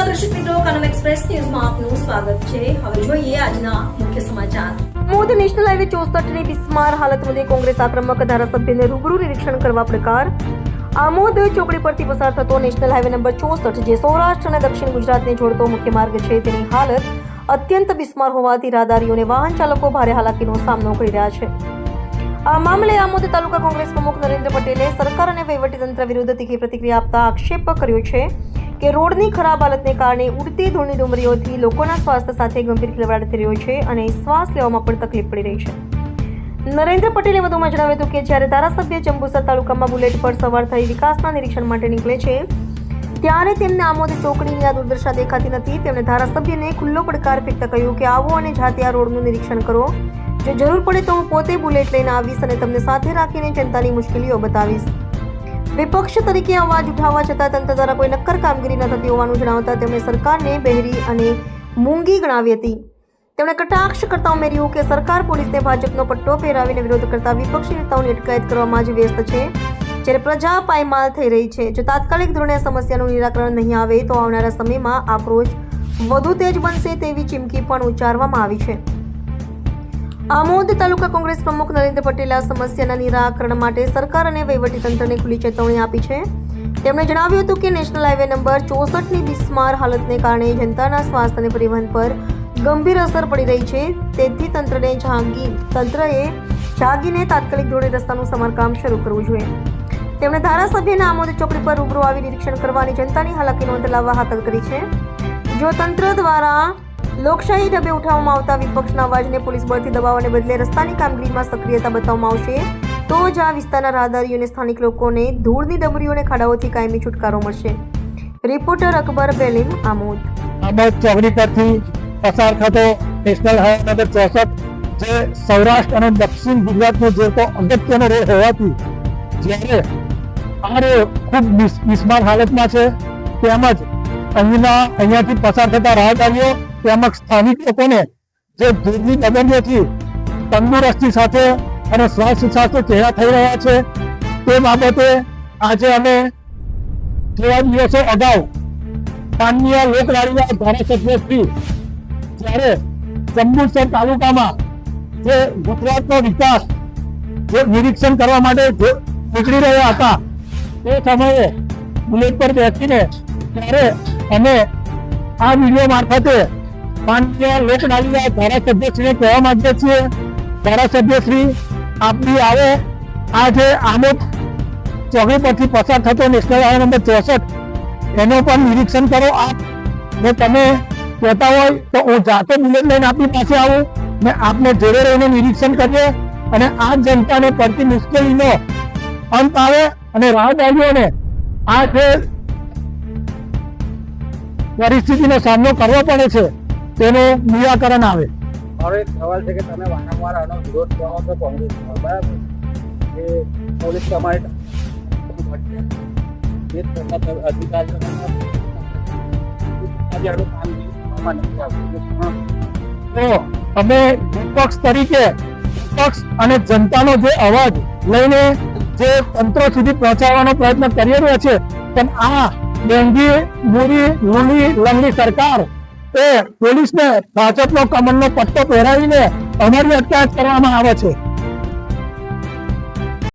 નમસ્કાર દર્શક મિત્રો, કનમ એક્સપ્રેસ ન્યૂઝમાં આપનું સ્વાગત છે। હવે જોઈએ આજના મુખ્ય સમાચાર। આમોદ નેશનલ હાઈવે 64 ની બિસ્માર હાલતમાં કોંગ્રેસ આક્રમક ધારાસભ્યને રૂબરૂ નિરીક્ષણ કરવા પડકાર। આમોદ ચોકડી પરથી પસાર થતો નેશનલ હાઈવે નંબર 64 જે સૌરાષ્ટ્ર અને દક્ષિણ ગુજરાતને જોડતો મુખ્ય માર્ગ છે તેની હાલત અત્યંત બિસ્માર હોવાથી રાહદારીઓને વાહન ચાલકો ભારે હાલાકીનો સામનો કરી રહ્યા છે। આ મામલે આમોદ તાલુકા કોંગ્રેસ પ્રમુખ નરેન્દ્ર પટેલે સરકાર અને વહીવટીતંત્ર વિરુદ્ધ તીખી પ્રતિક્રિયા આપતા આક્ષેપ કર્યો છે કે રોડની ખરાબ હાલતને કારણે ઉડતી ધૂળની ડુંગળીઓથી લોકોના સ્વાસ્થ્ય સાથે ગંભીર ખિલવાડ થઈ રહ્યો છે અને શ્વાસ લેવામાં પણ તકલીફ પડી રહી છે। નરેન્દ્ર પટેલે વધુમાં જણાવ્યું હતું કે જ્યારે ધારાસભ્ય જંબુસર તાલુકામાં બુલેટ પર સવાર થઈ વિકાસના નિરીક્ષણ માટે નીકળે છે ત્યારે તેમને આમોદ ચોકડીની આ દુર્દશા દેખાતી નથી। તેમણે ધારાસભ્યને ખુલ્લો પડકાર ફેંકતા કહ્યું કે આવો અને જાતે આ રોડનું નિરીક્ષણ કરો, જો જરૂર પડે તો હું પોતે બુલેટ લઈને આવીશ અને તમને સાથે રાખીને જનતાની મુશ્કેલીઓ બતાવીશ। વિપક્ષ તરીકે અવાજ ઉઠાવવા છતાં તંત્ર દ્વારા કોઈ નક્કર કામગીરી ન થતી હોવાનું જણાવતા તેમણે સરકારને બહેરી અને મૂંગી ગણાવી હતી। તેમણે કટાક્ષ કરતા ઉમેર્યું કે સરકાર પોલીસને ભાજપનો પટ્ટો પહેરાવીને વિરોધ કરતા વિપક્ષી નેતાઓની અટકાયત કરવામાં જ વ્યસ્ત છે, જ્યારે પ્રજા પાયમાલ થઈ રહી છે। જો તાત્કાલિક ધોરણે સમસ્યાનું નિરાકરણ નહીં આવે તો આવનારા સમયમાં આક્રોશ વધુ તેજ બનશે તેવી ચીમકી પણ ઉચ્ચારવામાં આવી છે। આમોદ તાલુકા કોંગ્રેસ પ્રમુખ નરેન્દ્ર પટેલે આ સમસ્યાના નિરાકરણ માટે સરકાર અને વહીવટીતંત્રને ખુલ્લી ચેતવણી આપી છે। તેમણે જણાવ્યું હતું કે નેશનલ હાઈવે નંબર 64 ની બિસ્માર હાલતને કારણે જનતાના સ્વાસ્થ્ય અને પરિવહન પર ગંભીર અસર પડી રહી છે, તેથી તંત્રએ જાગીને તાત્કાલિક ધોરણે રસ્તાનું સમારકામ શરૂ કરવું જોઈએ। તેમણે ધારાસભ્યના આમોદ ચોકડી પર રૂબરૂ આવી નિરીક્ષણ કરવાની જનતાની હાલાકીનો અંત લાવવા હાકલ કરી છે। જો તંત્ર દ્વારા લોકશાહી ઢબે ઉઠાવવામાં આવતા વિપક્ષના અવાજને પોલીસ બળથી દબાવવાને બદલે રસ્તાની કામગીરીમાં સક્રિયતા બતાવવામાં આવશે તો જ આ વિસ્તારના રાહદારીઓ અને સ્થાનિક લોકોને ધૂળની ડમરીઓ અને ખાડાઓથી કાયમી છુટકારો મળશે। રિપોર્ટર અકબર બેલીમ, આમોદ। આમોદ ચોકડી પરથી પસાર થતો નેશનલ હાઈવે નંબર 64 જે સૌરાષ્ટ્ર અને દક્ષિણ ગુજરાતનો જોડતો અગત્યનો રોડ હોવાથી જ્યારે આ રોડ ખૂબ બિસ્માર હાલતમાં છે, તેમજ અહીંયાથી પસાર થતા રાહદારીઓ તેમજ સ્થાનિક લોકોને જે ધૂળની ડમરીઓથી તંદુરસ્તી સાથે અને સ્વાસ્થ્ય સાથે ચેડા થઈ રહ્યા છે તે બાબતે આજે અમે થોડા દિવસો અગાઉ માનનીય લોકલાડીના ધારાસભ્ય શ્રી જ્યારે જંબુસર તાલુકામાં જે ગુજરાતનો વિકાસ જે નિરીક્ષણ કરવા માટે નીકળી રહ્યા હતા તે સમયે બુલેટ પર બેસીને ત્યારે અમે આ વિડીયો મારફતે માનનીય લોકલાડીના ધારાસભ્યશ્રીને કહેવા માંગીએ છીએ, ધારાસભ્યશ્રી આપની આવે આજે આમોદ ચોકડી પરથી પસાર થતો નેશનલ હાઈવે નંબર 64 એનો પણ નિરીક્ષણ કરો આપ ને તમે કહેતા હોય તો હું જાતે બુલેટ લઈને આપની પાસે આવું ને આપને જોડે રહીને નિરીક્ષણ કરીએ અને આ જનતાને પડતી મુશ્કેલીનો અંત આવે અને રાહદારીઓને આ જે પરિસ્થિતિનો સામનો કરવો પડે છે તેનું નિરાકરણ આવે। મારો એક સવાલ છે કે તમે વારંવાર આનો વિરોધ કરો છો કોંગ્રેસમાં, બરાબર? કે પોલીસ તમારે તો અમે વિપક્ષ તરીકે વિપક્ષ અને જનતાનો જે અવાજ લઈને જે તંત્ર સુધી પહોંચાડવાનો પ્રયત્ન કરી રહ્યો છે, પણ આ ડેંગી મૂરી લૂલી લંગડી સરકાર એ પોલીસને ભાજપનો કમરનો પટ્ટો પહેરાવીને અમારી અટકાયત કરવામાં આવે છે।